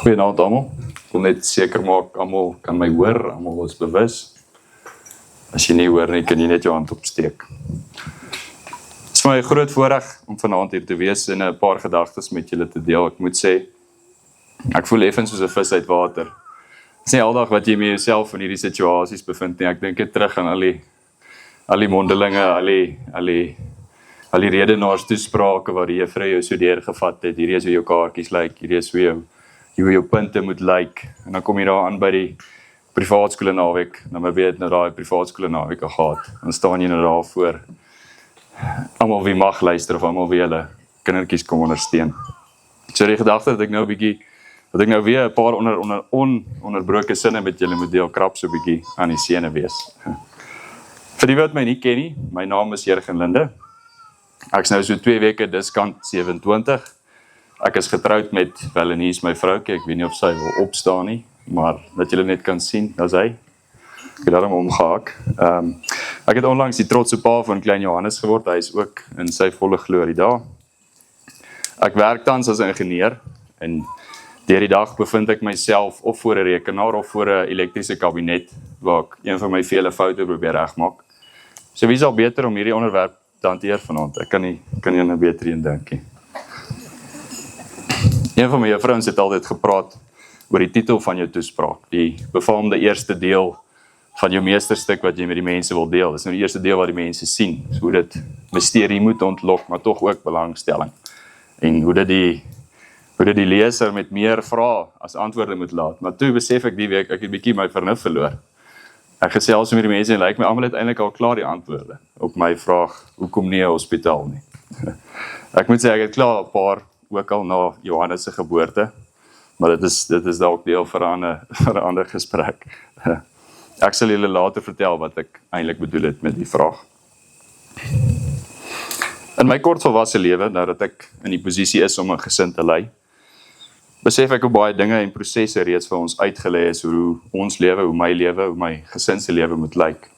Goeienaand almal. Ek wil net seker maak, almal kan my hoor, almal is bewus. As jy nie hoor nie, kan jy net jou hand opsteek. Het is vir my 'n groot voorreg om vanaand hier te wees en 'n paar gedagtes met julle te deel. Ek moet sê, ek voel effens soos 'n vis uit water. Het is nie aldag wat jy met jouself in hierdie situasies bevind nie. Ek dink dit terug aan al die mondelinge, al die redenaars toesprake waar die juffrou jou so deurgevat het. Hierdie is hoe jou kaartjies lyk, hierdie is hoe jou punte moet lyk. En dan kom jy daar aan by die privaatskole naweek. Nou weet nou daai privaatskole naweek gehad. Dan staan jy nou daar voor almal wie mag luister of almal wie hulle kindertjies kom ondersteun. So die gedagte dat ek nou weer 'n paar onderbroke sinne met julle moet deel, krap so 'n bietjie aan die sene wees. Vir die wat my nie ken nie, my naam is Jurgen Linde. Ek is nou so 2 weke diskant 27. Ek is getroud met Welenies, my vroukie. Ek weet nie of sy wil opstaan nie, maar dat julle net kan sien, dat is hy. Ek het daarom omgehaak. Ek het onlangs die trotse pa van klein Johannes geword. Hy is ook in sy volle glorie daar. Ek werk tans as 'n ingenieur en deur die dag bevind ek myself of voor 'n rekenaar of voor 'n elektriese kabinet waar ek een van my vele foute probeer regmaak. So wie is al beter om hierdie onderwerp te hanteer vanaand? Ek kan nie aan 'n beter een dink nie. Een van my juffrouens het altyd gepraat oor die titel van jou toespraak, die befaamde eerste deel van jou meesterstuk wat jy met die mense wil deel. Dis nou die eerste deel wat die mense sien, so hoe dit misterie moet ontlok, maar tog ook belangstelling. En hoe dit die leser met meer vrae as antwoorde moet laat. Maar toe besef ek die week, ek het bietjie my vernuf verloor. Ek gesels met die mense en lyk my almal het eintlik al klaar die antwoorde op my vraag, hoekom nie 'n hospitaal nie. Ek moet sê ek het klaar 'n paar ook al na Johannes se geboorte, maar dit is dalk deel vir 'n ander gesprek. Ek sal julle later vertel wat ek eintlik bedoel het met die vraag. In my kort volwasse lewe, nou dat ek in die posisie is om 'n gesin te lei, besef ek hoe baie dinge en prosesse reeds vir ons uitgelê is oor hoe ons lewe, hoe my gesin se lewe moet lyk.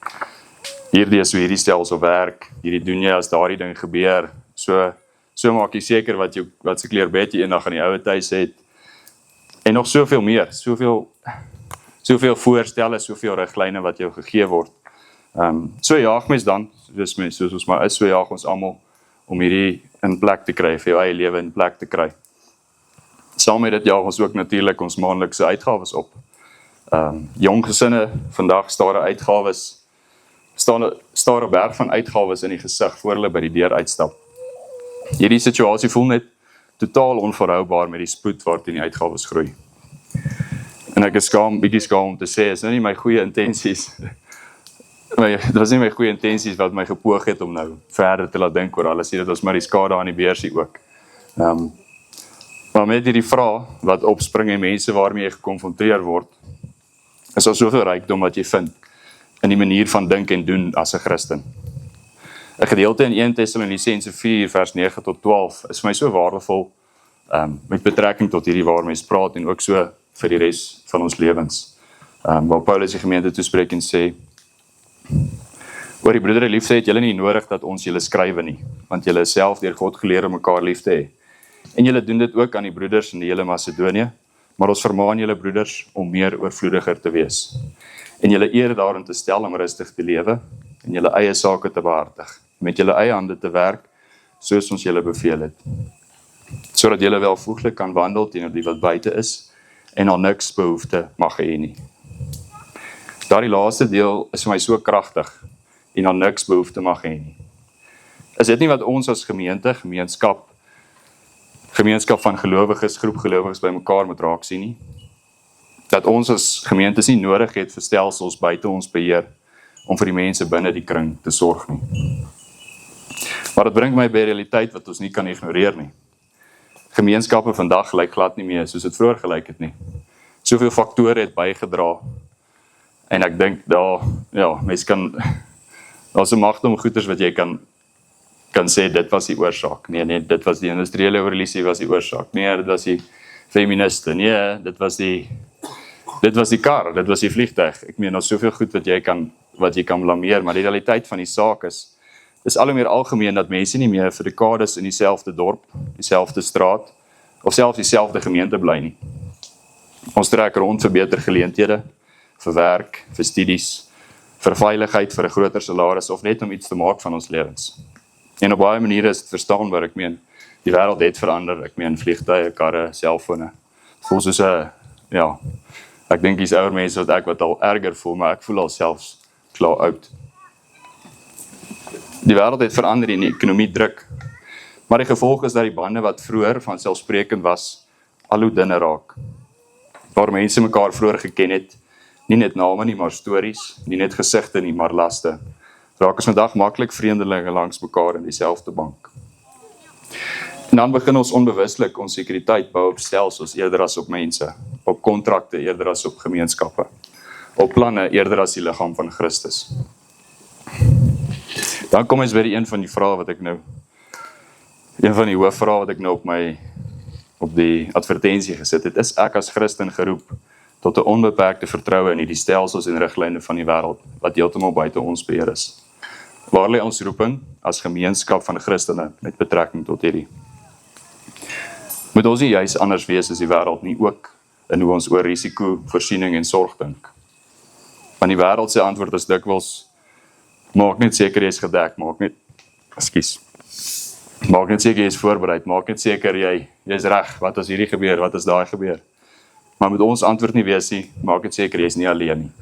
Hierdie is hoe hierdie stelsel werk, hierdie doen jy as daardie ding gebeur, so maak jy seker wat se kleur bed jy eendag aan die ouer huis het. En nog soveel meer, soveel voorstelle, soveel riglyne wat jou gegee word. So jaag mens dan, soos ons maar is, so jaag ons almal om hierdie in plek te kry, vir jou eie lewe in plek te kry. Saam met dit jaag ons ook natuurlik ons maandelikse uitgawes op. Jong gesinne, vandag staar 'n berg van uitgawes in die gesig voor hulle by die deur uitstap. Hierdie situasie voel net totaal onverhoubaar met die spoed waarteen die uitgawes groei. En ek is bietjie skaam om te sê, is nou nie my goeie intensies. Dit was nie my goeie intensies wat my gepoog het om nou verder te laat dink oor alles. Dit was maar die skade aan die beursie ook. Maar met hierdie vraag wat opspring en mense waarmee jy gekonfronteer word, is daar soveel rykdom wat jy vind in die manier van dink en doen as 'n Christen. 'n Gedeelte in 1 Tessalonisense 4 vers 9 tot 12 is vir my so waardevol met betrekking tot hierdie waar mens praat en ook so vir die res van ons lewens. Waar Paulus die gemeente toespreek en sê, oor die broedere liefde het julle nie nodig dat ons julle skrywe nie, want julle is self deur God geleer om mekaar lief te hê. En julle doen dit ook aan die broeders in die hele Macedonië, maar ons vermaan julle broeders om meer oorvloediger te wees. En julle eer daarin te stel om rustig te lewe en julle eie sake te behartig, met julle eie hande te werk, soos ons julle beveel het. Sodat julle welvoeglik kan wandel teenoor die wat buite is en al niks behoefte mag hê nie. Daardie laaste deel is vir my so kragtig en al niks behoefte mag hê nie. Is dit nie wat ons as gemeente, gemeenskap van gelowiges, groep gelowiges by mekaar moet raak sien nie? Dat ons as gemeentes nie nodig het vir stelsels buite ons beheer om vir die mense binne die kring te sorg nie. Maar dit bring my by realiteit wat ons nie kan ignoreer nie. Gemeenskappe vandag lyk glad nie meer soos dit vroeër gelyk het nie. Soveel faktore het bygedra en ek dink mens kan, daar's 'n magte om goeders wat jy kan sê, dit was die oorsaak. Nee, dit was die industriële revolusie was die oorsaak. Nee, dit was die feministe. Nee, dit was die kar, dit was die vliegtuig. Ek meen, daar's soveel goed wat jy kan blameer, maar die realiteit van die saak is al hoe meer algemeen dat mense nie meer vir dekades in dieselfde dorp, dieselfde straat, of selfs dieselfde gemeente bly nie. Ons trek rond vir beter geleenthede, vir werk, vir studies, vir veiligheid, vir 'n groter salaris of net om iets te maak van ons lewens. En op baie maniere is dit verstaanbaar. Ek meen, die wêreld het verander. Ek meen, vliegtuie, karre, selfone. Voel soos 'n ek dink dis ouer mense wat ek wat al erger voel, maar ek voel al selfs klaar oud. Die wêreld het verander en die ekonomie druk. Maar die gevolg is dat die bande wat vroeër van selfsprekend was, al hoe dunner raak. Waar mense mekaar vroeër geken het, nie net name nie, maar stories, nie net gesigte nie, maar laste. Raak ons vandag maklik vreemdelinge langs mekaar in dieselfde bank. En dan begin ons onbewuslik ons sekuriteit bou op stelsels eerder as op mense, op kontrakte eerder as op gemeenskappe, op planne eerder as die liggaam van Christus. Dan kom ons by een van die hoofvrae wat ek nou op die advertensie gesit het. Is ek as Christen geroep tot 'n onbeperkte vertroue in hierdie stelsels en riglyne van die wêreld wat heeltemal buite ons beheer is? Waar lê ons roeping as gemeenskap van Christene met betrekking tot hierdie? Moet ons nie juis anders wees as die wêreld nie, ook in hoe ons oor risiko, voorsiening en sorg dink? Want die wêreld se antwoord is dikwels, maak net seker jy is gedek, maak net seker jy is voorbereid, maak net seker jy is reg, wat as hierdie gebeur, wat as daai gebeur. Maar moet ons antwoord nie wees nie, maak net seker jy is nie alleen nie.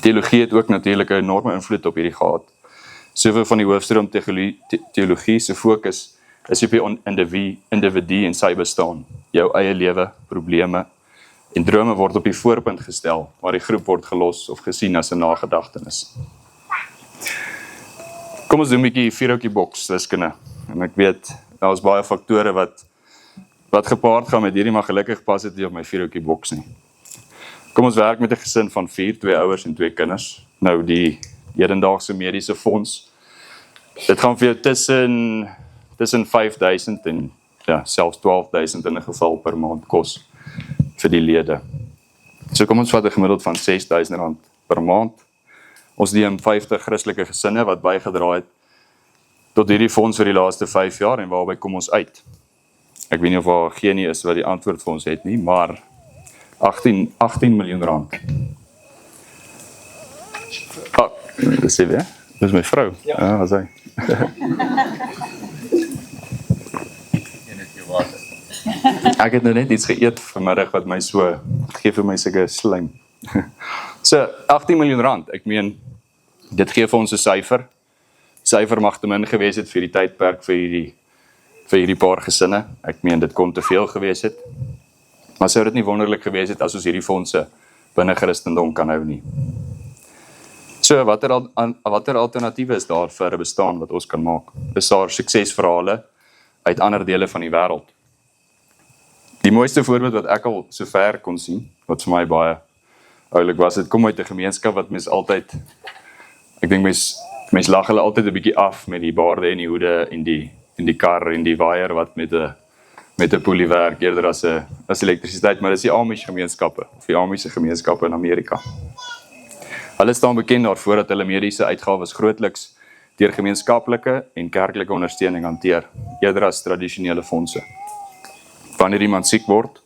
Teologie het ook natuurlik 'n enorme invloed op hierdie gehad. Soveel van die hoofstroom teologie se fokus is op die individu en sy bestaan. Jou eie lewe, probleme en drome word op die voorpunt gestel, waar die groep word gelos of gesien as 'n nagedagtenis. Kom ons doen 'n bietjie vierhoutjie boks wiskunde. En ek weet, daar is baie faktore wat gepaard gaan met hierdie, maar gelukkig pas dit nie op my vierhoutjie boks nie. Kom ons werk met 'n gesin van 4, 2 ouers en 2 kinders. Nou die hedendaagse mediese fonds. Dit gaan vir jou tussen 5.000 en selfs 12.000 in 'n geval per maand kos vir die lede. So kom ons vat 'n gemiddeld van R6.000 per maand. Ons neem 50 Christelike gesinne wat bygedra het tot hierdie fonds vir die laaste 5 jaar en waarby kom ons uit? Ek weet nie of daar geen is wat die antwoord vir ons het nie, maar R18 miljoen. Dis sy weer? Dis my vrou. Ja, was hy. Ek het nou net iets geëet vanmiddag wat my so, gee vir my sulke slijm. So, R18 miljoen, ek meen, dit gee vir ons 'n syfer. Syfer mag te min gewees het vir die tydperk vir hierdie paar gesinne. Ek meen, dit kon te veel gewees het. Maar sou dit nie wonderlik gewees het as ons hierdie fondse binne Christendom kan hou nie. So, watter alternatiewe is daar vir 'n bestaan wat ons kan maak? Is daar suksesverhale uit ander dele van die wêreld? Die mooiste voorbeeld wat ek al sover kon sien, wat vir my baie oulik was, dit kom uit 'n gemeenskap wat mens altyd, ek dink mens lag hulle altyd 'n bietjie af met die baarde en die hoede en die kar en die waier wat met 'n poelie werk eerder as elektrisiteit, maar dis die Amish gemeenskappe of die Amish gemeenskappe in Amerika. Hulle staan bekend daarvoor dat hulle mediese uitgawes grootliks deur gemeenskaplike en kerklike ondersteuning hanteer, eerder as tradisionele fondse. Wanneer iemand siek word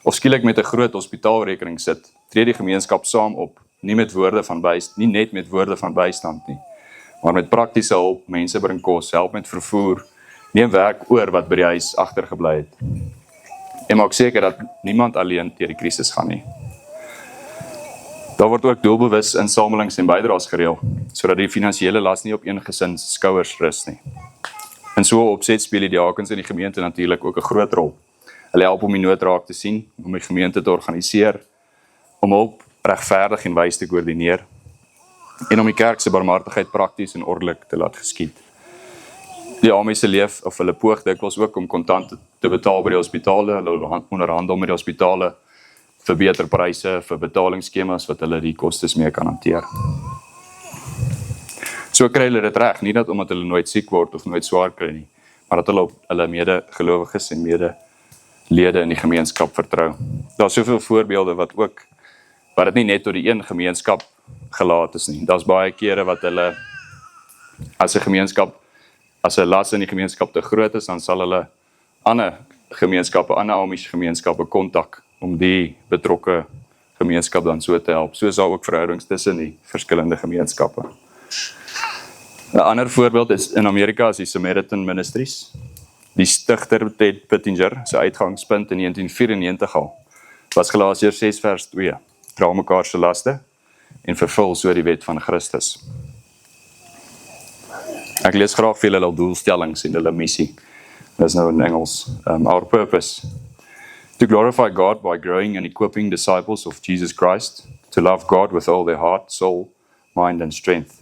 of skielik met 'n groot hospitaalrekening sit, tree die gemeenskap saam op, nie net met woorde van bystand nie, maar met praktiese hulp, mense bring kos, help met vervoer, neem werk oor wat by die huis agtergebly het. En maak seker dat niemand alleen deur die krisis gaan nie. Daar word ook doelbewus insamelings en bydraes gereël, sodat die finansiële las nie op een gesin se skouers rus nie. In so 'n opset speel die diakens in die gemeente natuurlik ook 'n groot rol. Hulle help om die nood raak te sien, om die gemeente te organiseer, om hulp regverdig en wys te koördineer, en om die kerk se barmhartigheid prakties en ordelik te laat geskied. Die Amish leef, of hulle poog dikwels ook om kontant te betaal by die hospitale, hulle onderhandel met die hospitale vir beter pryse, vir betalingsskemas wat hulle die kostes mee kan hanteer. So kry hulle dit reg, nie dat omdat hulle nooit siek word of nooit swaar kry nie, maar dat hulle op hulle medegelowiges en medelede in die gemeenskap vertrou. Daar is soveel voorbeelde wat dit nie net tot die een gemeenskap gelaat is nie. Daar's baie kere wat hulle as 'n las in die gemeenskap te groot is, dan sal hulle ander Amish gemeenskappe kontak om die betrokke gemeenskap dan so te help. So is daar ook verhoudings tussen die verskillende gemeenskappe. 'n ander voorbeeld is in Amerika is die Samaritan Ministries. Die stigter Ted Pittinger, sy uitgangspunt in 1994 al, was Galasiërs 6 vers 2, dra mekaar se laste en vervul so die wet van Christus. Ek lees graag vir hulle doelstellings en hulle missie. Dis nou in Engels. Our purpose, to glorify God by growing and equipping disciples of Jesus Christ, to love God with all their heart, soul, mind and strength,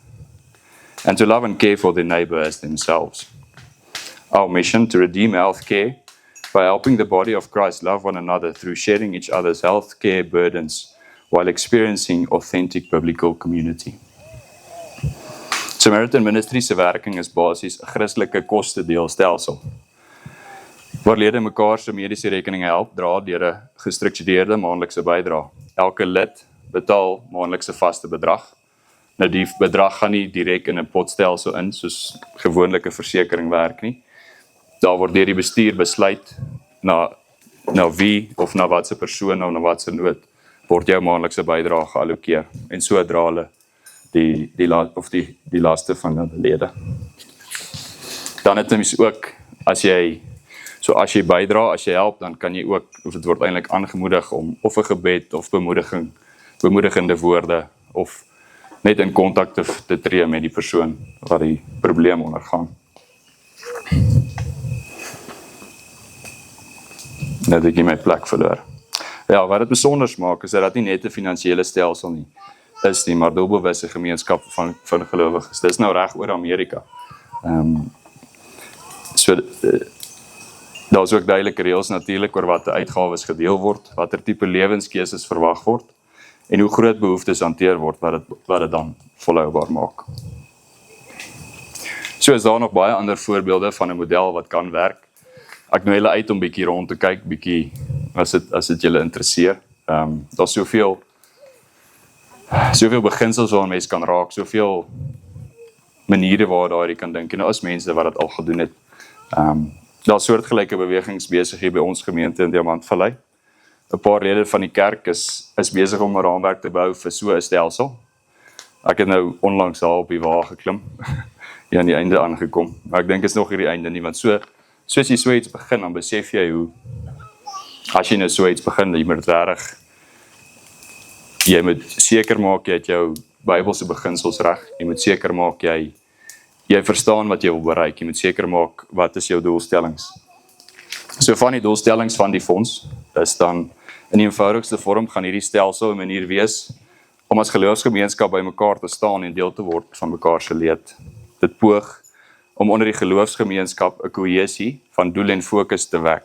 and to love and care for their neighbor as themselves. Our mission, to redeem healthcare by helping the body of Christ love one another through sharing each other's healthcare burdens while experiencing authentic biblical community. Samaritan Ministry se werking is basies 'n Christelike kostedeelstelsel, waar lede mekaar se mediese rekeninge help dra deur 'n gestruktureerde maandelikse bydrae. Elke lid betaal maandelikse vaste bedrag. Nou die bedrag gaan nie direk in 'n potstelsel in, soos gewoonlike versekering werk nie. Daar word deur die bestuur besluit na wie of na watse persoon of na watse nood word jou maandelikse bydrae geallokeer. En so dra hulle die laste van hulle lede. Dan het mens ook, as jy bydra, as jy help, dan kan jy ook, of dit word eintlik aangemoedig om of 'n gebed of bemoedigende woorde of net in kontak te tree met die persoon wat die probleem ondergaan. Net ek my plek verloor. Ja, wat dit besonders maak is dat dit nie net 'n finansiële stelsel nie is nie, maar doelbewuste gemeenskap van gelowiges. Dis nou reg oor Amerika. Daar is ook duidelike reëls natuurlik oor watter uitgawes gedeel word, watter tipe lewenskeuses verwag word en hoe groot behoeftes hanteer word wat dit dan volhoubaar maak. So is daar nog baie ander voorbeelde van 'n model wat kan werk. Ek nooi julle uit om bietjie rond te kyk, bietjie as dit julle interesseer. Daar's soveel beginsels waar 'n mens kan raak, soveel maniere waar jy kan dink en as mense wat dit al gedoen het. Daar soortgelyke bewegings besig hier by ons gemeente in Diamantvallei. 'n Paar lede van die kerk is besig om 'n raamwerk te bou vir so 'n stelsel. Ek het nou onlangs daar op die wa geklim, hier aan die einde aangekom, maar ek dink is nog nie die einde nie, want soos jy so iets begin, dan besef jy hoe, as jy nou so iets begin, jy moet seker maak jy het jou Bybelse beginsels reg, jy moet seker maak jy verstaan wat jy wil bereik, jy moet seker maak wat is jou doelstellings. So van die doelstellings van die fonds is dan in die eenvoudigste vorm gaan hierdie stelsel 'n manier wees om as geloofsgemeenskap by mekaar te staan en deel te word van mekaar se leed. Dit poog om onder die geloofsgemeenskap 'n kohesie van doel en fokus te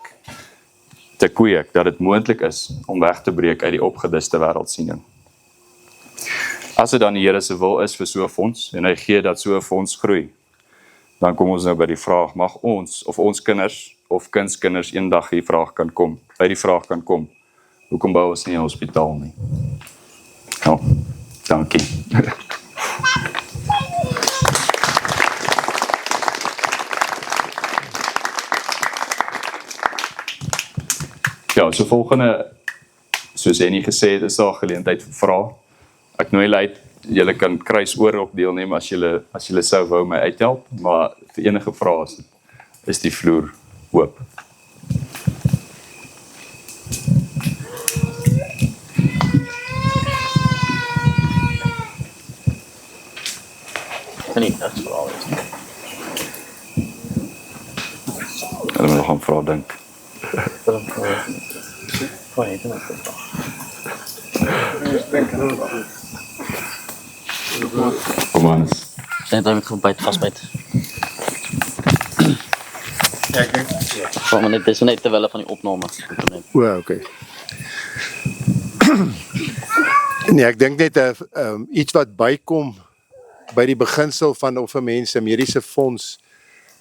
kweek, dat dit moontlik is om weg te breek uit die opgediste wêreldsiening. As dit dan die Here se wil is vir so 'n fonds, en hy gee dat so 'n fonds groei, dan kom ons nou by die vraag, mag ons, of ons kinders, of kindskinders eendag by die vraag kan kom, hoekom bou ons nie 'n hospitaal nie? Ja, dankie. Ja, so volgende, soos Annie gesê het, is daar geleentheid vir vrae. Ek nooi julle uit, julle kan kruisoor op deelneem as julle sou wou my uithelp, maar vir enige vrae is die vloer oop. Nee, dat is wel iets. Hulle moet nog aan vra dink. Kom aan. Net dat ik gewoon vastbijt. Ja, ek dink. Gewoon maar net, dit is net terwille van die opname. O, okay. Nee, ek dink net iets wat bykom by die beginsel van of 'n mens 'n mediese fonds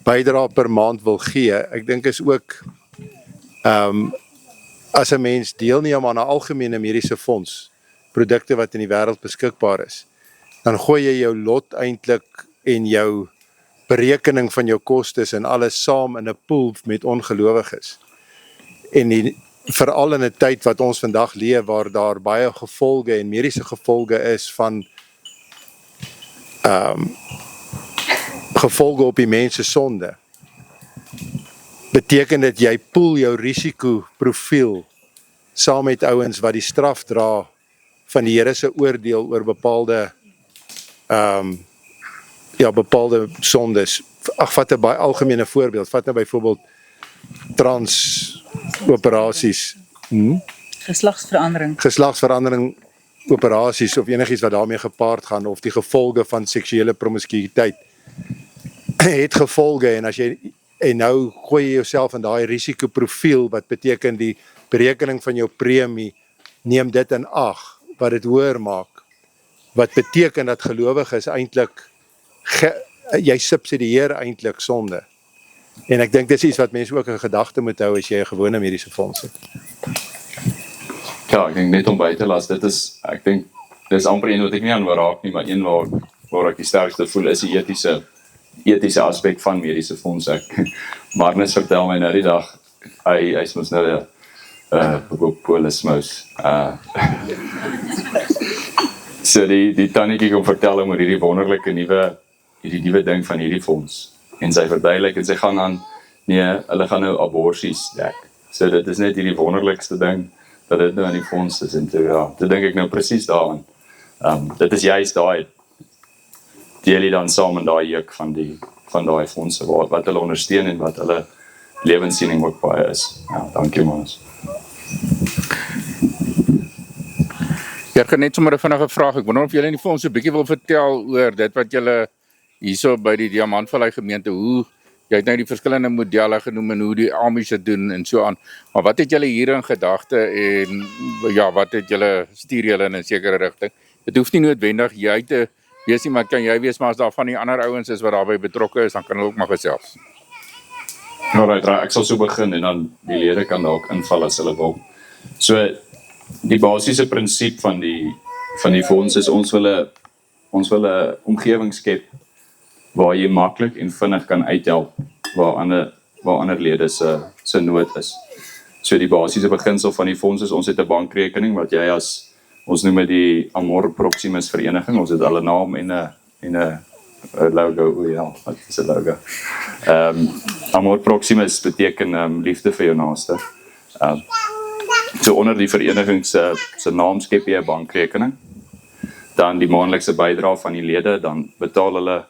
bydra per maand wil gee. Ek dink is ook as 'n mens deelneem aan 'n algemene mediese fonds, produkte wat in die wêreld beskikbaar is, dan gooi jy jou lot eintlik en jou berekening van jou kostes en alles saam in 'n pool met ongelowiges. En veral in 'n tyd wat ons vandag leef waar daar baie gevolge en mediese gevolge is van gevolge op die mens se sonde. Beteken dit jy poel jou risikoprofiel saam met ouens wat die straf dra van die Here se oordeel oor bepaalde bepaalde sondes. Ag, vat 'n baie algemene voorbeeld. Vat nou byvoorbeeld transoperasies. Geslagsverandering operasies of enigiets wat daarmee gepaard gaan of die gevolge van seksuele promiskuïteit het gevolge en nou gooi jy jouself in daai risikoprofiel wat beteken die berekening van jou premie neem dit in ag wat dit hoër maak. Wat beteken dat gelowiges eintlik jy subsidieer eintlik sonde. En ek dink dis iets wat mense ook in gedagte moet hou as jy 'n gewone mediese fonds het. Ja, ek dink net om by te las, ek dink, dis amper een wat ek nie aan raak nie, maar een waar ek die sterkste voel is die etiese aspek van mediese fondse. Magnus vertel my nou die dag, hy is mos nou polismous. So die tannetjie kom vertel hom oor hierdie wonderlike nuwe ding van hierdie fonds. En sy verduidelik en sy gaan aan, nee, hulle gaan nou aborsies dek. So dit is net hierdie wonderlikste ding, dat dit nou aan die fonds is. En toe dink ek nou presies daaraan. Dit is juist daai, deel jy dan saam in daai juk van daai fondse, wat hulle ondersteun en wat hulle lewenssiening ook baie is. Ja, dankie Manus. Ja, ek het net sommer 'n vinnige vraag. Ek wonder of julle in die fonds 'n bietjie wil vertel oor dit wat julle hierso by die Diamantvallei gemeente, hoe jy het nou die verskillende modelle genoem en hoe die Amish dit doen en so aan. Maar wat het julle hier in gedagte en ja, wat het julle stuur julle in 'n sekere rigting? Dit hoef nie noodwendig jy te wees nie, maar kan jy wees maar as daar van die ander ouens is wat daarbey betrokke is, dan kan hulle ook maar gesels. Alright, ek sal so begin en dan die lede kan dalk inval as hulle wil. So die basiese prinsip van die fonds is ons wil 'n omgewing skep waar jy maklik en vinnig kan uithelp waar ander lede se nood is. So die basiese beginsel van die fonds is ons het 'n bankrekening wat jy ons noem dit die Amor Proximus vereniging, ons het al 'n naam en 'n logo, ja, wat is 'n logo? Amor Proximus beteken liefde vir jou naaste. So onder die vereniging se naam skep jy 'n bankrekening. Dan die maandelikse bydrae van die lede, dan betaal hulle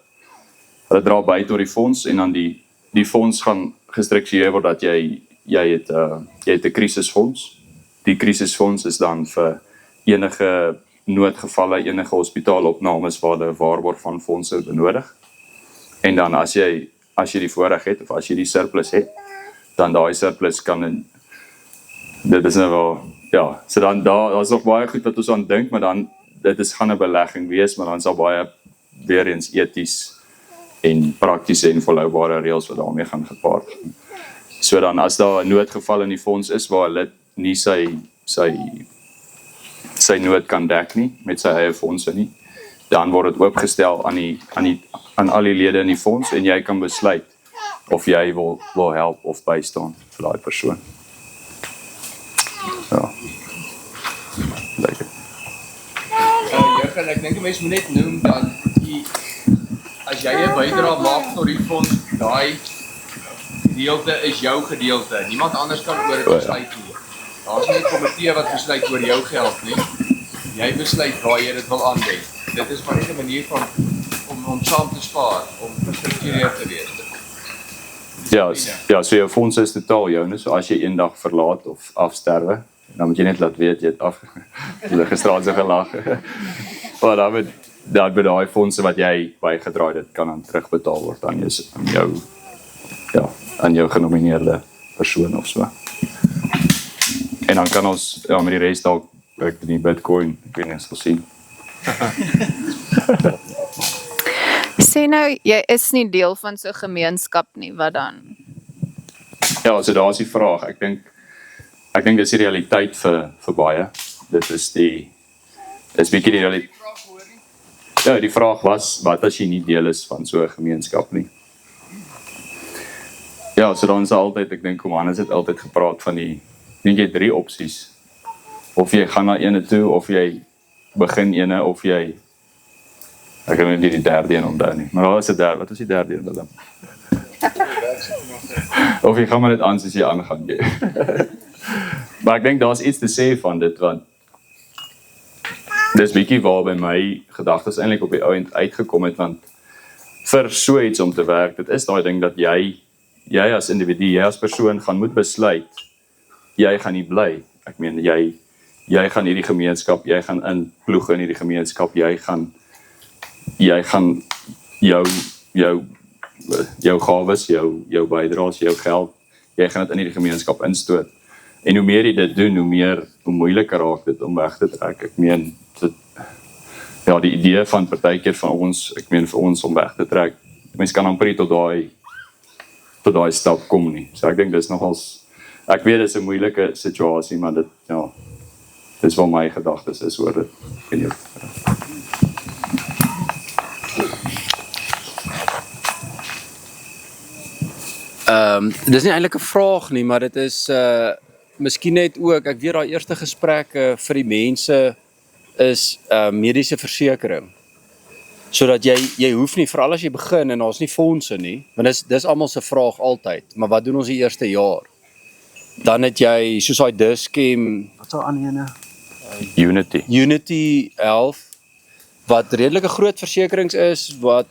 dra by tot die fonds en dan die fonds gaan gestruktureer word dat jy het 'n krisisfonds. Die krisisfonds is dan vir enige noodgevalle, enige hospitaalopnames waar hulle waarborg van fondse benodig. En dan as jy die voorreg het of as jy die surplus het, dan daai surplus kan dit is nou wel, ja, so dan daar's nog baie goed wat ons aan dink, maar dan gaan 'n belegging wees, maar dan sal baie weer eens eties en praktiese en volhoubare reëls wat daarmee gaan gepaard. So dan as daar 'n noodgeval in die fonds is waar hulle nie sy nood kan dek nie met sy eie fondse nie, dan word dit oopgestel aan al die lede in die fonds en jy kan besluit of jy wil help of bystaan vir daai persoon. Ja. Lekker. Jurgen, ek dink 'n mens moet net noem dat as jy 'n bydrae maak tot die fonds, daai gedeelte is jou gedeelte. Niemand anders kan oor dit besluit nie. Daar's nie 'n komitee wat besluit oor jou geld nie. Jy besluit waar jy dit wil aanwend. Dit is maar net 'n manier om saam te spaar, om gestruktureerd te wees. Ja, so jou fonds is totaal joune, so as jy eendag verlaat of afsterwe, dan moet jy net laat weet jy het hulle gisteraan so gelag. Maar dan met daai fondse wat jy bygedraai het, kan dan terugbetaal word aan jou genomineerde persoon of so. En dan kan ons met die res dalk in die Bitcoin, ek weet nie as ons sien. Sê nou, jy is nie deel van so 'n gemeenskap nie, wat dan? Ja, so daar is die vraag. Ek dink dis die realiteit vir baie. Dit is bietjie die realiteit. Ja, die vraag was, wat as jy nie deel is van so 'n gemeenskap nie? Ja, so dan is altyd, ek dink Johannes het altyd gepraat van dink jy 3 opsies. Of jy gaan na ene toe, of jy begin ene, of jy ek kan nie die derde een onthou nie. Maar daar is 'n derde. Wat was die derde een dan? Of jy gaan maar net aan soos jy aangaan. Maar ek dink daar's iets te sê van dit, want dis bietjie waar by my gedagtes eintlik op die ouend uitgekom het, want vir so iets om te werk, dit is daai ding dat jy as individu, jy as persoon gaan moet besluit, jy gaan nie bly. Ek meen, jy gaan hierdie gemeenskap, jy gaan inploeg in hierdie gemeenskap, jy gaan jou gawes, jou bydraes, jou geld, jy gaan dit in hierdie gemeenskap instoot. En hoe meer jy dit doen, hoe moeiliker raak dit om weg te trek. Ek meen, die idee van partykeer van ons, ek meen vir ons om weg te trek, mens kan amper nie tot daai stap kom nie. So ek dink dis nogals, ek weet dis 'n moeilike situasie, maar dit, dis wat my gedagtes is oor dit. Ek weet nie. Dis nie eintlik 'n vraag nie, maar dit is miskien net ook, ek weet daai eerste gesprekke vir die mense is mediese versekering. Sodat jy hoef nie, veral as jy begin en daar's nie fondse nie, want dis almal se vraag altyd, maar wat doen ons die eerste jaar? Dan het jy soos daai Dis-Chem, wat sou aan ene? Unity Health, wat redelike groot versekerings is, wat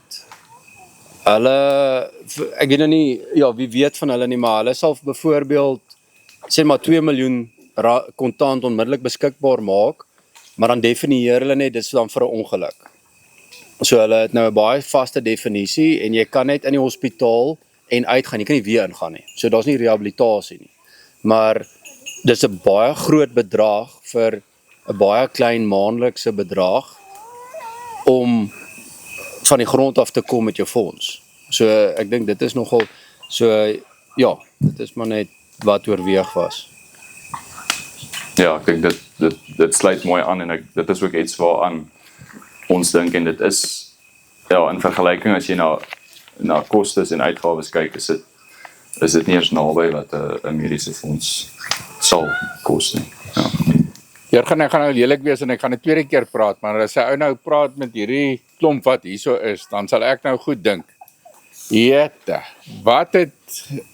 hulle, ek weet nou nie, wie weet van hulle nie, maar hulle sal byvoorbeeld, sê maar 2 miljoen kontant onmiddellik beskikbaar maak, maar dan definieer hulle net, dit is dan vir 'n ongeluk. So hulle het nou 'n baie vaste definisie, en jy kan net in die hospitaal en uitgaan, jy kan nie weer ingaan nie, so daar's nie rehabilitasie nie. Maar dis 'n baie groot bedrag vir 'n baie klein maandelikse bedrag, om van die grond af te kom met jou fonds. So ek dink dit is nogal, so dit is maar net wat oorweeg was. Ja, ek dink dit sluit mooi aan, en dit is ook iets waaraan ons dink, en dit is, in vergelyking as jy na kostes en uitgawes kyk, is dit nie eens naby wat 'n mediese fonds sal kos nie. Ek gaan nou lelik wees en ek gaan 'n tweede keer praat, maar as 'n ou nou praat met hierdie klomp wat hierso is, dan sal ek nou goed dink. Jette, wat het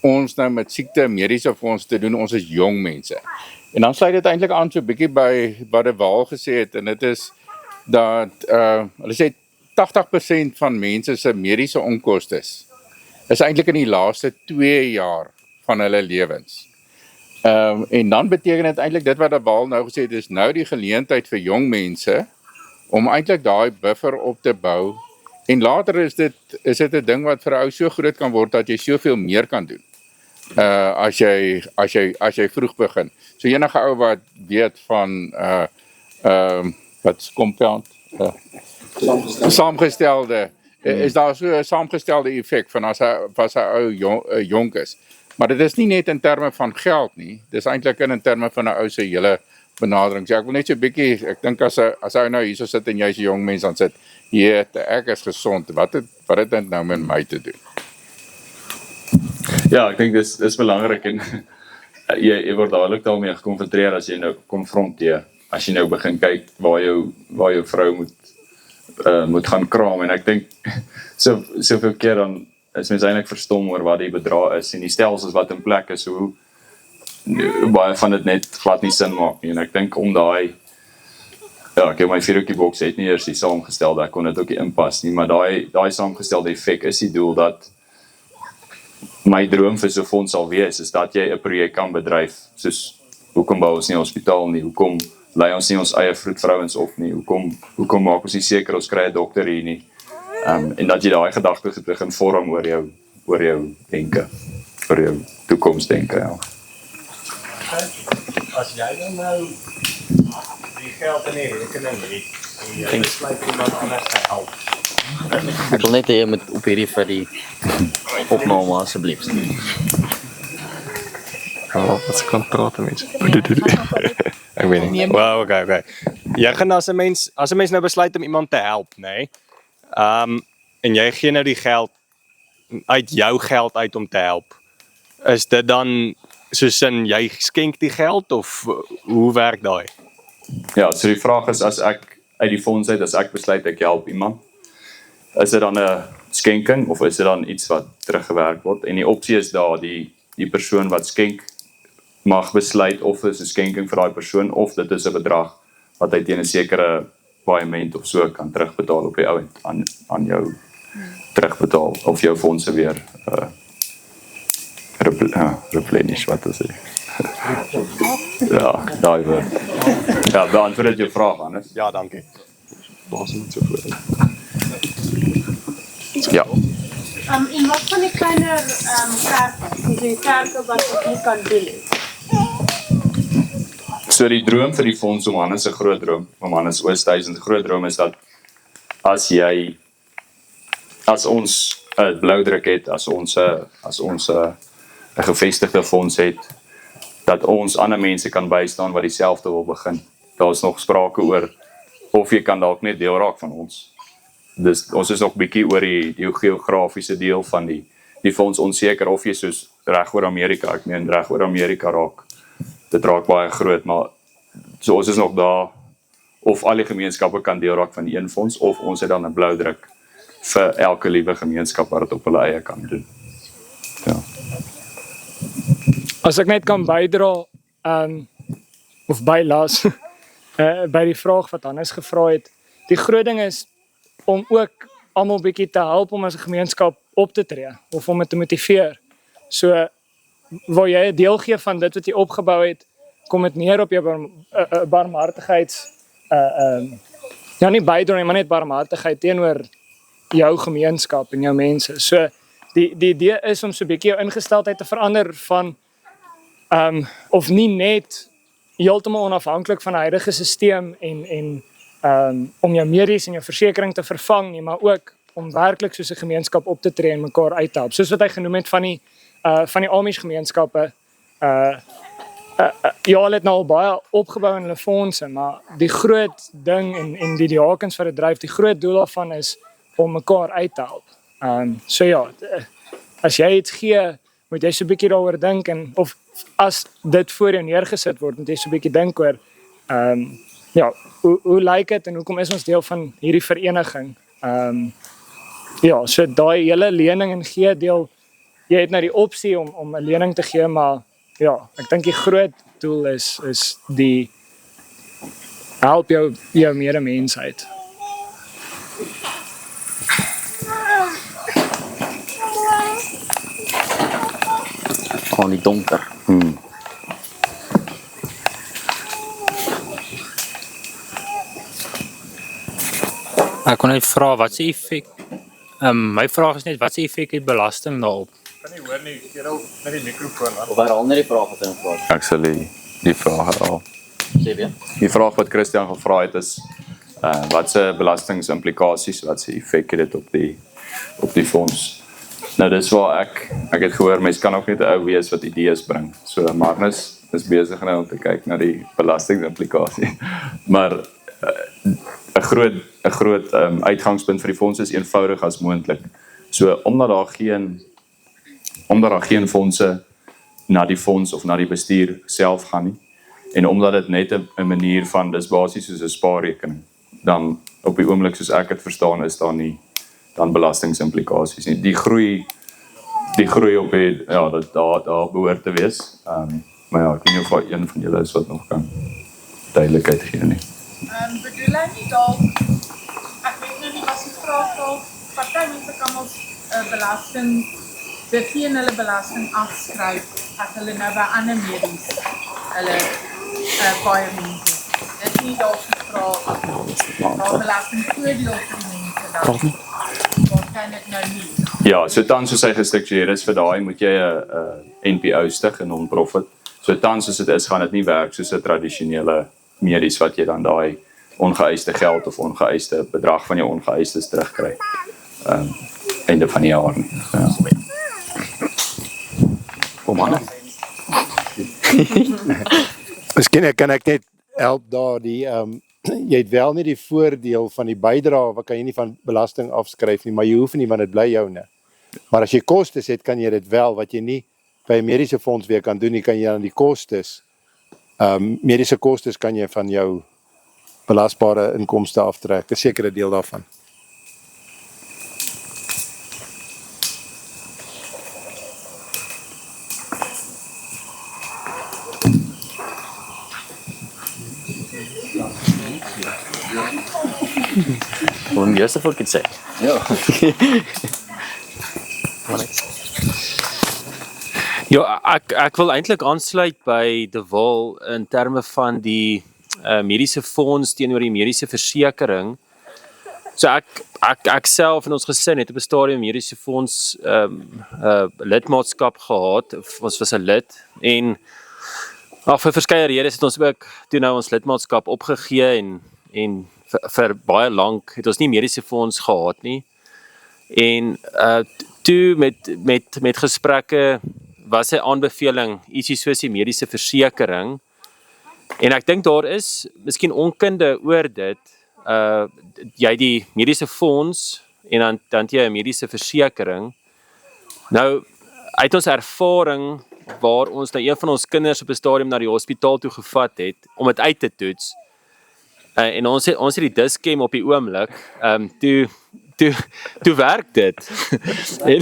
ons nou met siekte mediese fonds te doen? Ons is jong mense. En dan sluit dit eintlik aan so 'n bietjie by wat die Waal gesê het, en dit is dat hulle sê 80% van mense se mediese onkoste is eintlik in die laaste 2 jaar van hulle lewens. En dan beteken dit eintlik dit wat die Waal nou gesê het, is nou die geleentheid vir jong mense om eintlik daai buffer op te bou. En later is dit 'n ding wat vir 'n ou so groot kan word dat jy soveel meer kan doen. As jy vroeg begin. So enige ou wat weet van wat compound saamgestelde is daar so 'n saamgestelde effek van as hy ou jonk is. Maar dit is nie net in terme van geld nie, dis eintlik in terme van 'n ou se hele benadering. So ek wil net so 'n bietjie, ek dink as hy nou hierso sit en jy's 'n jong mens, dan sit, ek is gesond, wat het dit nou met my te doen? Ja, ek dink dis belangrik, en jy word dadelik daarmee gekonfronteer as jy nou konfronteer, as jy nou begin kyk waar jou vrou moet gaan kraam, en ek dink soveel keer dan is mens eintlik verstom oor wat die bedrag is, en die stelsels wat in plek is, hoe baie van dit net glad nie sin maak nie, en ek dink om daai, ek my vierhoekie boks het nie eers die saamgestelde, ek kon dit ook nie inpas nie, maar daai saamgestelde effek is die doel dat my droom vir so fonds sal wees, is dat jy 'n projek kan bedryf, soos, hoekom bou ons nie 'n hospitaal nie, hoekom lei ons nie ons eie vroedvrouens op nie, hoekom maak ons nie seker ons kry 'n dokter hier nie, en dat jy daai gedagtes begin vorm oor jou denke, vir jou toekomsdenke, ja. As jy dan nou die geld in die rekening het, en jy besluit iemand anders te help, Ek wil net hê jy moet op hierdie vir die opname asseblief. wat se kontrate mense? Ek weet nie. Well, okay. Jy gaan as 'n mens nou besluit om iemand te help, nê? En jy gee nou die geld uit jou geld uit om te help. Is dit dan soos in jy skenk die geld of hoe werk daai? Ja, so die vraag is as ek uit die fonds uit, as ek besluit ek help iemand, is dit dan 'n skenking of is dit dan iets wat teruggewerk word? En die opsie is daar die persoon wat skenk mag besluit of dit is 'n skenking vir daai persoon of dit is 'n bedrag wat hy teen 'n sekere paaiement of so kan terugbetaal op die ou end aan jou terugbetaal of jou fondse weer replenish, wat is dit? Ja, daai woord. Ja, beantwoord dit jou vraag, Hannes. Ja, dankie. Baas moet so voor. Ja. En wat van die kleiner kerke, die kerke wat ook nie kan doen? So die droom vir die fonds om Hannes 'n groot droom, om Hannes Oosthuizen 'n groot droom is dat as ons 'n bloudruk het, as ons 'n gevestigde fonds het, dat ons ander mense kan bystaan wat dieselfde wil begin. Daar's nog sprake oor of jy kan dalk net deel raak van ons. Dus ons is nog bietjie oor die geografiese deel van die fonds onseker of jy soos reg oor Amerika, ek meen reg oor Amerika raak. Dit raak baie groot, maar so ons is nog daar of al die gemeenskappe kan deel raak van die een fonds of ons het dan 'n blou druk vir elke liewe gemeenskap wat dit op hulle eie kan doen. Ja. As ek net kan bydra of bylas by die vraag wat Hannes gevra het. Die groot ding is om ook almal bietjie te help om as 'n gemeenskap op te tree of om dit te motiveer. So waar jy 'n deel gee van dit wat jy opgebou het, kom dit neer op jou barmhartigheids ja nie bydra nie, maar net barmhartigheid teenoor jou gemeenskap en jou mense. So die idee is om so 'n bietjie jou ingesteldheid te verander van of nie net heeltemal onafhanklik van die huidige stelsel en om jou medies en jou versekering te vervang nie, maar ook om werklik soos 'n gemeenskap op te tree en mekaar uit te help. Soos wat hy genoem het van die Amish gemeenskappe. Ja, hulle het nou al baie opgebou in hulle fondse, maar die groot ding en die diakens wat dit dryf, die groot doel daarvan is om mekaar uit te help. So ja, as jy iets gee, moet jy so 'n bietjie daaroor dink en of as dit voor jou neergesit word, moet jy so 'n bietjie dink oor ja, hoe lyk dit en hoekom is ons deel van hierdie vereniging? Ja, so daai hele lening en gee deel, jy het nou die opsie om 'n lening te gee, maar ja, ek dink die groot doel is die help jou medemensheid. Gewoon die donker. Ek kon net vra wat se effek. My vraag is net wat se effek het belasting daarop? Kan nie hoor nie, keer al met die mikrofoon aan. Of herhaal net die vraag wat hy gevra het. Actually, die vraag herhaal. Sê weer. Die vraag wat Christian gevra het is wat se belastingsimplikasies, wat se effek het dit op die fonds? Nou dis waar ek het gehoor mense kan ook net 'n ou wees wat idees bring. So Magnus is besig nou om te kyk na die belastingsimplikasie. Maar 'n groot uitgangspunt vir die fonds is eenvoudig as moontlik. So omdat daar geen fondse na die fonds of na die bestuur self gaan nie en omdat dit net 'n manier van dis basies soos 'n spaarrekening, dan op die oomblik soos ek dit verstaan is daar nie dan belastingsimplikasies nie. Die groei op ja, dat daar behoort te wees. Maar ja, ek weet nie of een van julle is wat nog kan duidelikheid gee nie. Bedoel hy nie dalk, ek weet nou nie as die vraag dalk, party mense kan ons belasting, dit teen hulle belasting afskryf, as hulle nou by ander medies, hulle baie mense. Dit nie dalk die vraag, daar belastingvoordeel vir die mense dan. Waarskynlik nou nie. Ja, so tans soos hy gestruktureer is vir daai, moet jy 'n NPO stig, 'n non-profit. So tans soos dit is, gaan dit nie werk soos 'n tradisionele medies wat jy dan daai ongeëiste geld of ongeëiste bedrag van jou ongeëistes terugkry. Einde van die jaar nie. Ja. Kom aan. Miskien kan ek net help daar die jy het wel nie die voordeel van die bydrae wat kan jy nie van belasting afskryf nie, maar jy hoef nie want dit bly joune. Maar as jy kostes het, kan jy dit wel wat jy nie by 'n mediese fonds weer kan doen nie, kan jy dan die kostes, mediese kostes kan jy van jou belasbare inkomste aftrek, 'n sekere deel daarvan. Om Joseph ook iets sê. Ja. Ja, ek wil eintlik aansluit by De Waal in terme van die mediese fonds teenoor die mediese versekering. So ek self in ons gesin het op 'n stadium mediese fonds lidmaatskap gehad. Ons was 'n lid en vir verskeie redes het ons ook toe nou ons lidmaatskap opgegee en vir baie lank het ons nie mediese fonds gehad nie. En toe met gesprekke was 'n aanbeveling ietsie soos die mediese versekering. En ek dink daar is miskien onkunde oor dit. Jy die mediese fonds en dan jy 'n mediese versekering. Nou uit ons ervaring waar ons nou een van ons kinders op 'n stadium na die hospitaal toe gevat het om dit uit te toets. En ons het die diskem op die oomblik. Toe werk dit. En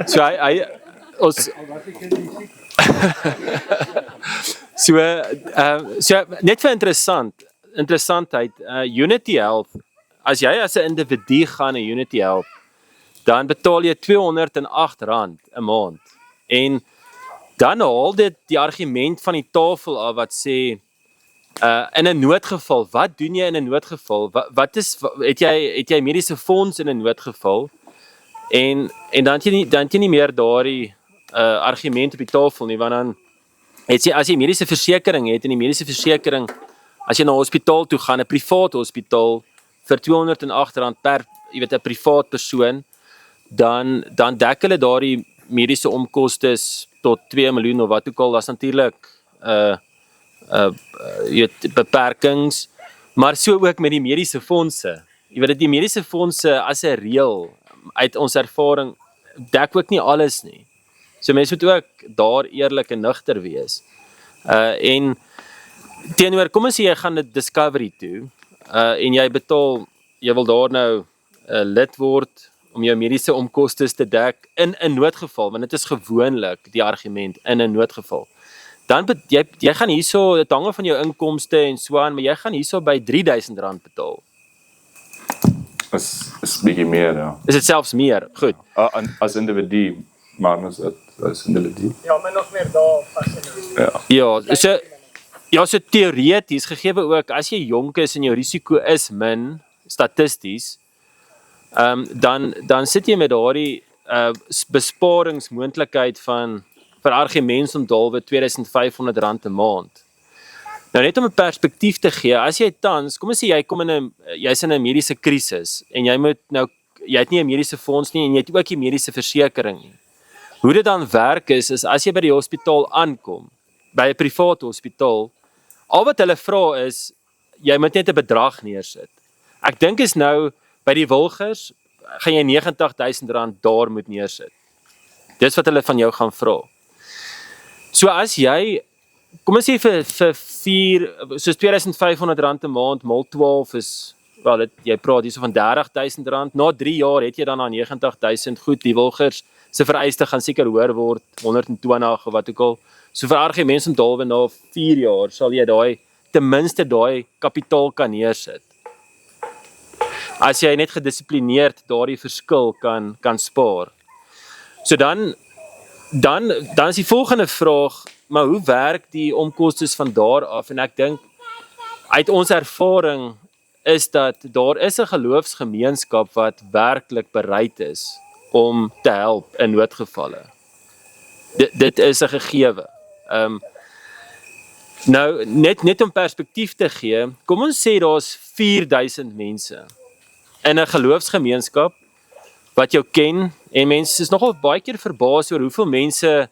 so ons so net vir interessantheid, Unity Health, as jy as 'n individu gaan na Unity Health, dan betaal jy R208 'n maand. En dan haal dit die argument van die tafel af wat sê in 'n noodgeval, wat doen jy in 'n noodgeval? Het jy mediese fonds in 'n noodgeval? En dan het jy nie meer daardie argument op die tafel nie, want dan as jy mediese versekering het en die mediese versekering, as jy na 'n hospitaal toe gaan, 'n privaat hospitaal vir R208 per, jy weet, 'n privaat persoon, dan dek hulle daardie mediese omkostes tot 2 miljoen of wat ook al. Daar's natuurlik beperkings, maar so ook met die mediese fondse. Jy weet, die mediese fondse as 'n reël uit ons ervaring dek ook nie alles nie. So mense moet ook daar eerlik en nugter wees. En teenoor, kom ons sê jy gaan na Discovery toe en jy wil daar nou lid word om jou mediese omkostes te dek in 'n noodgeval, want dit is gewoonlik die argument in 'n noodgeval. Dan jy gaan hierso, dit hang van jou inkomste en so aan, maar jy gaan hierso by R3000 betaal. Is bietjie meer, ja. Is dit selfs meer? Goed. As individu, maar as individu. Ja, maar nog meer daar as Ja, so teoreties gegee ook, as jy jonk is en jou risiko is min, statisties, dan sit jy met daardie besparingsmoontlikheid van vir argumentsomdalwe R2500 'n maand. Nou net om 'n perspektief te gee, as jy tans, kom ons sê jy's in 'n mediese krisis en jy het nie 'n mediese fonds nie en jy het ook nie mediese versekering nie. Hoe dit dan werk is as jy by die hospitaal aankom, by 'n private hospitaal, al wat hulle vra is, jy moet net 'n bedrag neersit. Ek dink is nou, by die Wilgers, gaan jy R90,000 daar moet neersit. Dis wat hulle van jou gaan vra. So as jy, kom ons sê vir soos R2500 'n maand, mal 12 is, jy praat hierso van R30,000, na 3 jaar het jy dan na 90,000, goed, die Wilgers se vereiste gaan seker hoër word, 120 of wat ook al. So vir argumentsomdalwe na 4 jaar sal jy ten minste daai kapitaal kan neersit. As jy net gedissiplineerd daardie verskil kan spaar. So dan is die volgende vraag, maar hoe werk die omkostes van daar af? En ek dink, uit ons ervaring is dat daar is 'n geloofsgemeenskap wat werklik bereid is om te help in noodgevalle. Dit is 'n gegewe. Nou, net om perspektief te gee, kom ons sê daar's 4000 mense in 'n geloofsgemeenskap wat jou ken, en mense is nogal baie keer verbaas oor hoeveel mense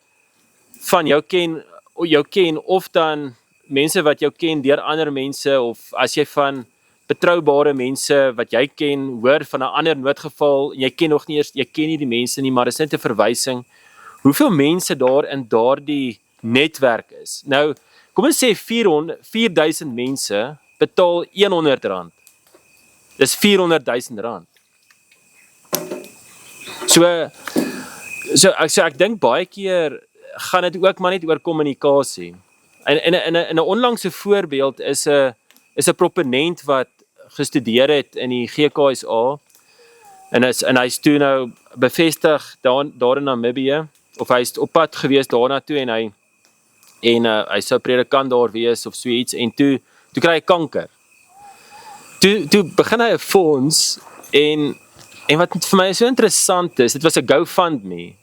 van jou ken, of dan mense wat jou ken deur ander mense, of as jy van betroubare mense wat jy ken, hoor van 'n ander noodgeval, en jy ken nie die mense nie, maar is net 'n verwysing, hoeveel mense daar in daardie netwerk is. Nou, kom ons sê 4000 mense betaal R100. Dis R400,000. So ek dink baie keer gaan dit ook maar net oor kommunikasie. In 'n onlangse voorbeeld is 'n proponent wat gestudeer het in die GKSA en hy's toe nou bevestig daar in Namibië, of hy's op pad gewees daarna toe en hy sou predikant daar wees of so iets en toe kry hy kanker. Toe begin hy 'n fonds en wat vir my so interessant is, dit was 'n GoFundMe.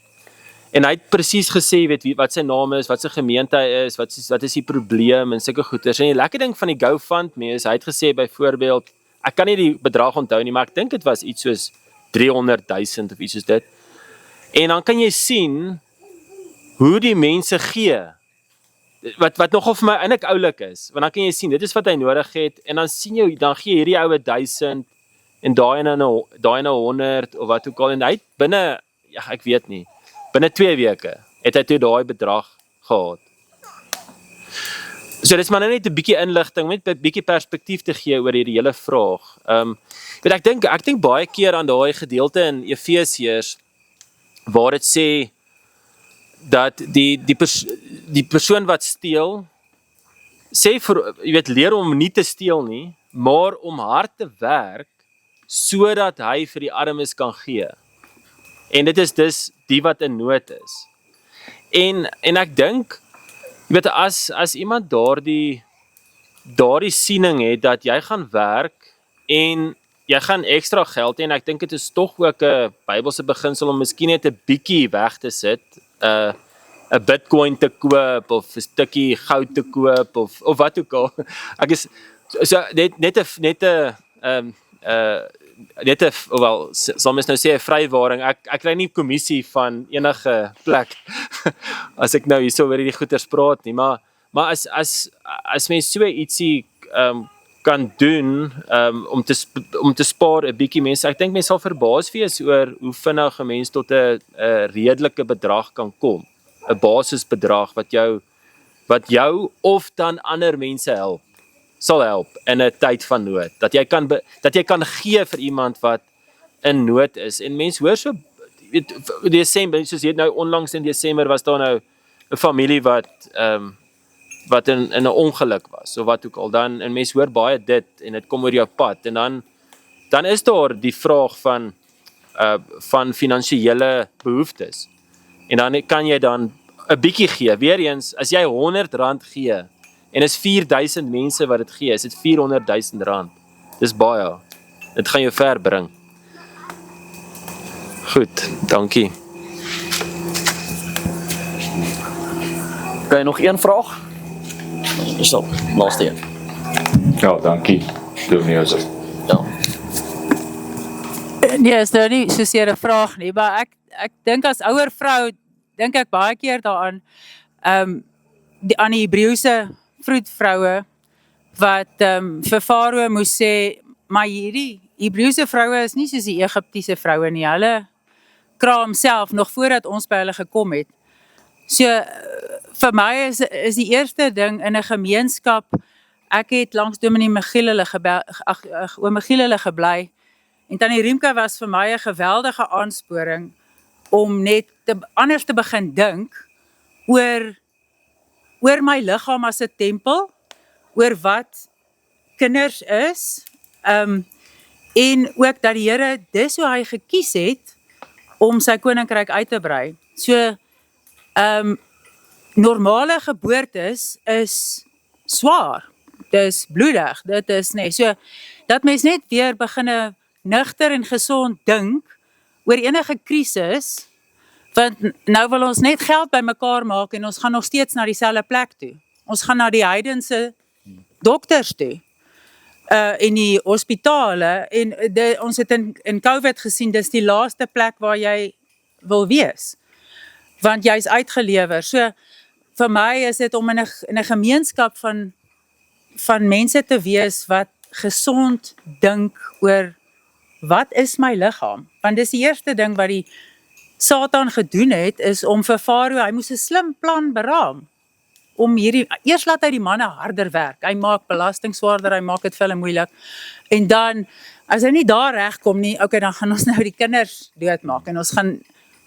En hy het presies gesê, weet wat sy naam is, wat sy gemeente hy is, wat is die probleem en sulke goeders. En die lekker ding van die GoFundMe is, hy het gesê byvoorbeeld, ek kan nie die bedrag onthou nie, maar ek dink dit was iets soos 300,000 of iets soos dit. En dan kan jy sien hoe die mense gee. Wat nogal vir my eintlik oulik is, want dan kan jy sien, dit is wat hy nodig het, en dan sien jy, dan gee hierdie oue 1000, en daai in 100, of wat ook al, en hy het binne, ja, ek weet nie, binne 2 weke, het hy toe daai bedrag gehad. So dit is maar net 'n bietjie inligting, met 'n bietjie perspektief te gee oor hierdie hele vraag. Ek dink baie keer aan daai gedeelte in Efesiërs, waar dit sê, dat die persoon wat steel, sê leer om nie te steel nie, maar om hard te werk, sodat hy vir die armes kan gee. En dit is dus die wat in nood is. En ek dink, as iemand daardie siening het, dat jy gaan werk, en jy gaan ekstra geld hê, en ek dink dit is tog ook 'n Bybelse beginsel om miskien net 'n bietjie weg te sit, 'n Bitcoin te koop, of 'n stukkie goud te koop, of wat ook al. Ek is so sal mens nou sê 'n vrywaring. Ek kry nie kommissie van enige plek as ek nou hierso oor hierdie goeters praat nie, maar as mens so ietsie kan doen om te spaar 'n bietjie mense. Ek dink mense sal verbaas wees oor hoe vinnig 'n mens tot 'n redelike bedrag kan kom. 'n Basisbedrag wat jou of dan ander mense sal help in 'n tyd van nood. Dat jy kan gee vir iemand wat in nood is. En mense hoor so Desember, soos jy nou onlangs in Desember was daar nou 'n familie wat in 'n ongeluk was, of wat ook al, dan, en mense hoor baie dit, en dit kom oor jou pad, en dan is daar die vraag van finansiële behoeftes, en dan kan jy dan 'n bietjie gee, weer eens, as jy R100 gee, en is 4000 mense wat dit gee, is dit R400,000, dis baie, dit gaan jou ver bring. Goed, dankie. Okay, nog een vraag? So, laaste een. Ja, dankie. Dominee Josef. Ja. Nee, is nou nie soseer 'n vraag nie, maar ek dink as ouer vrou, dink ek baie keer daaraan, aan die Hebreëse vroedvroue, wat vir Farao moes sê, maar hierdie Hebreëse vroue is nie soos die Egiptiese vroue nie, hulle kraam self, nog voordat ons by hulle gekom het. So, vir my is die eerste ding in 'n gemeenskap, ek het langs Dominee Michiel hulle gebly, en Tannie Riemke was vir my 'n geweldige aansporing, om net anders te begin dink, oor my liggaam as 'n tempel, oor wat kinders is, en ook dat die Here dis hoe hy gekies het, om sy koninkryk uit te brei. So, normale geboortes is swaar, dis bloedig, dit is nie, so, dat mens net weer beginne nugter en gesond dink, oor enige krisis, want nou wil ons net geld by mekaar maak, en ons gaan nog steeds na dieselfde plek toe, ons gaan na die heidense dokters toe, en die hospitale, en ons het in COVID gesien, dis die laaste plek waar jy wil wees, want jy is uitgelewer. So, vir my is dit om in 'n gemeenskap van mense te wees, wat gesond dink oor, wat is my liggaam? Want dis die eerste ding wat Satan gedoen het, is om vir Farao, hy moes 'n slim plan beraam, om eers laat hy die manne harder werk, hy maak belasting swaarder, hy maak dit vir hulle moeilik, en dan, as hy nie daar regkom nie, okay, dan gaan ons nou die kinders doodmaak, en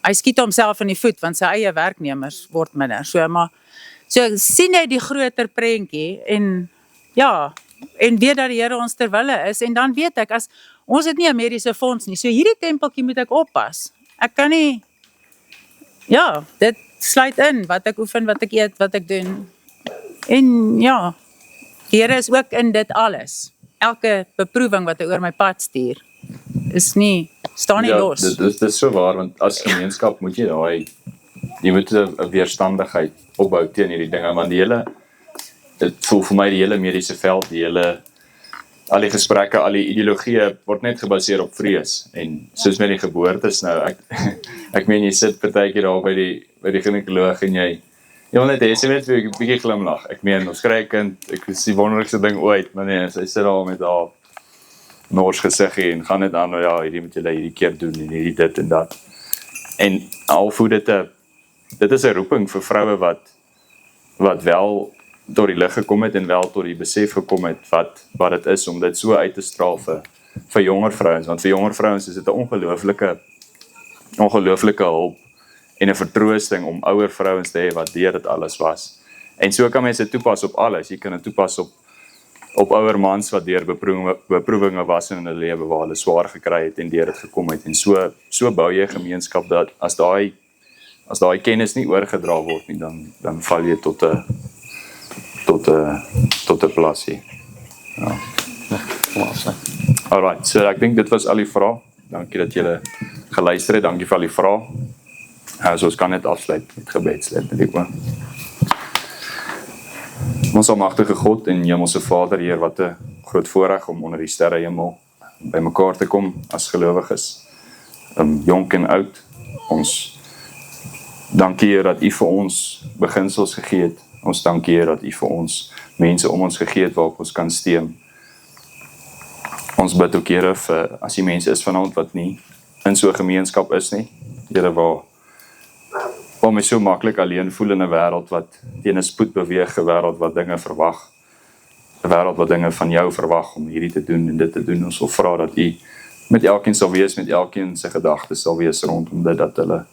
hy skiet homself in die voet, want sy eie werknemers word minder, so sien hy die groter prentjie, en ja, en weet dat die Here ons ter wille is, en dan weet ek, as ons het nie 'n mediese fonds nie, so hierdie tempeltjie moet ek oppas, ek kan nie, ja, dit sluit in, wat ek oefen, wat ek eet, wat ek doen, en ja, die Here is ook in dit alles, elke beproewing wat hy oor my pad stuur, is nie, staan nie los. Dit is so waar, want as gemeenskap moet jy moet 'n weerstandigheid opbou teen hierdie dinge, want dit voel vir my die hele mediese veld, al die gesprekke, al die ideologieë word net gebaseer op vrees, en soos met die geboortes nou, ek meen jy sit partykeer daar by die gynekoloog en jy wil net hê, sy net vir 'n bietjie glimlag, ek meen, ons kry 'n kind, ek is die wonderlikste ding ooit, maar nee, sy sit daar met haar nors gesiggie en gaan net aan, ja, hierdie moet jy hierdie keer doen, en hierdie dit en dat, en alvoer dit is 'n roeping vir vroue wat wel tot die lig gekom het en wel tot die besef gekom het wat dit is om dit so uit te straal vir jonger vrouens, want vir jonger vrouens is dit 'n ongelooflike hulp en 'n vertroosting om ouer vrouens te hê wat deur dit alles was. En so kan mense dit toepas op alles. Jy kan dit toepas op ouer mans wat deur beproewinge was in hulle lewe waar hulle swaar gekry het en deur dit gekom het. En so bou jy 'n gemeenskap dat as daai kennis nie oorgedra word nie, dan val jy tot 'n plasie. Ja. Alright, so ek dink dit was al die vrae. Dankie dat julle geluister het. Dankie vir al die vrae. So ons kan net afsluit met gebedslid. Ons almagtige God en Hemelse Vader, Heer, wat 'n groot voorreg om onder die sterre hemel by mekaar te kom as gelowiges, jonk en oud. Ons dankie, Heer, dat U vir ons beginsels gegee het. Ons dankie, Heer, dat U vir ons mense om ons gegee het waarop ons kan steun. Ons bid ook, Here, vir as die mense is vanaand wat nie in so 'n gemeenskap is nie, Here, waar my so maklik alleen voel in 'n wêreld wat teen 'n spoed beweeg, 'n wêreld wat dinge verwag, 'n wêreld wat dinge van jou verwag om hierdie te doen en dit te doen. Ons wil vra dat U met elkeen sal wees, met elkeen se gedagtes sal wees rondom dit, dat hulle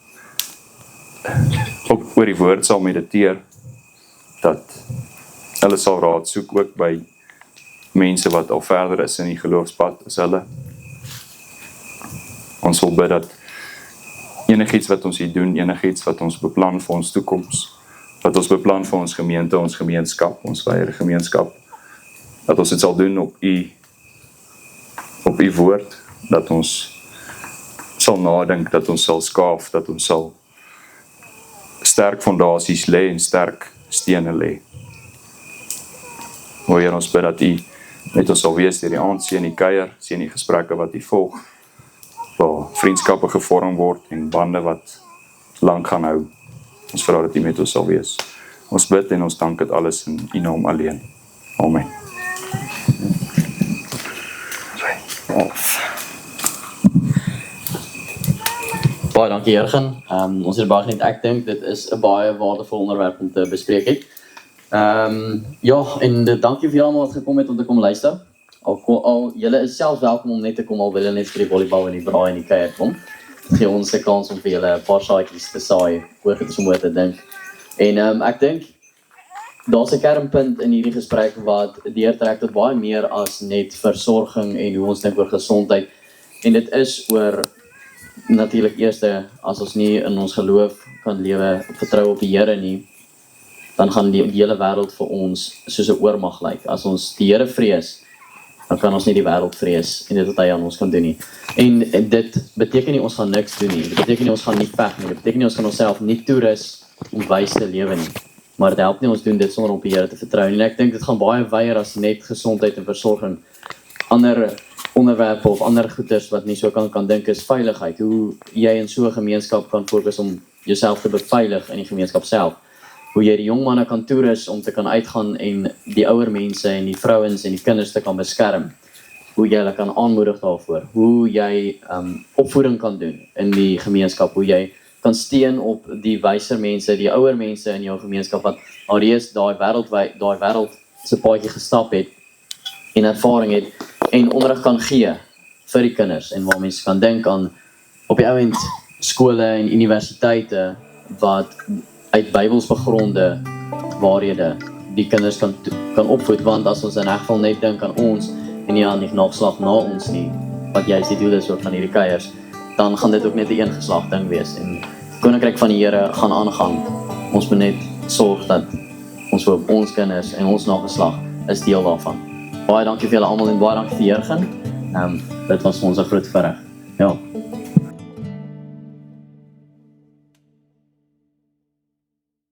oor die woord sal mediteer, dat hulle sal raad soek ook by mense wat al verder is in die geloofspad as hulle. Ons wil bid dat enigiets wat ons hier doen, enigiets wat ons beplan vir ons toekoms, wat ons beplan vir ons gemeente, ons gemeenskap, ons wyeer gemeenskap, dat ons dit sal doen op U woord, dat ons sal nadink, dat ons sal skaaf, dat ons sal sterk fondasies lê en sterk stene lê. O Heer, ons bid dat U met ons sal wees deur die aand, sien die kuier, sien die gesprekke wat U volg, waar vriendskappe gevorm word en bande wat lank gaan hou. Ons vra dat U met ons sal wees. Ons bid en ons dank dit alles in U naam alleen. Amen. Baie dankie, Jurgen. Ons het baie geniet. Ek dink dit is 'n baie waardevol onderwerp om te bespreek het. Ja, en dankie vir julle almal wat gekom het om te kom luister. Al julle is selfs welkom om net te kom, al wil julle net vir die volleybal en die braai en die kuier kom. Gee ons 'n kans om vir julle 'n paar saadjies te saai oor dit om oor te dink. En ek dink daar's 'n kernpunt in hierdie gesprek wat deurtrek tot baie meer as net versorging en hoe ons dink oor gesondheid. En dit is oor natuurlik eerste, as ons nie in ons geloof kan lewe, vertrou op die Here nie, dan gaan die hele wêreld vir ons soos 'n oormag lyk. As ons die Here vrees, dan kan ons nie die wêreld vrees en dit wat hy aan ons kan doen nie. En dit beteken nie ons gaan niks doen nie. Dit beteken nie ons gaan nie veg nie. Dit beteken nie ons gaan onsself nie toerus om wys te lewe nie. Maar dit help nie ons doen dit sonder op die Here te vertrou nie. En ek dink dit gaan baie wyer as net gesondheid en versorging. Ander onderwerpe of ander goeders wat nie so kan dink is veiligheid. Hoe jy in so 'n gemeenskap kan fokus om jouself te beveilig in die gemeenskap self. Hoe jy die jong manne kan toerus om te kan uitgaan en die ouer mense en die vrouens en die kinders te kan beskerm. Hoe jy hulle kan aanmoedig daarvoor. Hoe jy opvoeding kan doen in die gemeenskap. Hoe jy kan steun op die wyser mense, die ouer mense in jou gemeenskap wat alreeds daai wêreld se paadjie gestap het en ervaring het en onderrig kan gee vir die kinders en waar mense kan dink aan op die ouend skole en universiteite wat uit Bybels begronde waarhede die kinders kan opvoed, want as ons in 'n geval net dink aan ons en nie aan die nageslag na ons nie, wat juist die doel is van hierdie kuiers, dan gaan dit ook net 'n eengeslag ding wees en Koninkryk van die Here gaan aangaan. Ons moet net sorg dat ons kinders en ons nageslag is deel daarvan. Baie dankie vir julle almal en baie dankie vir Jurgen. Dit was ons 'n groot voorreg. Ja.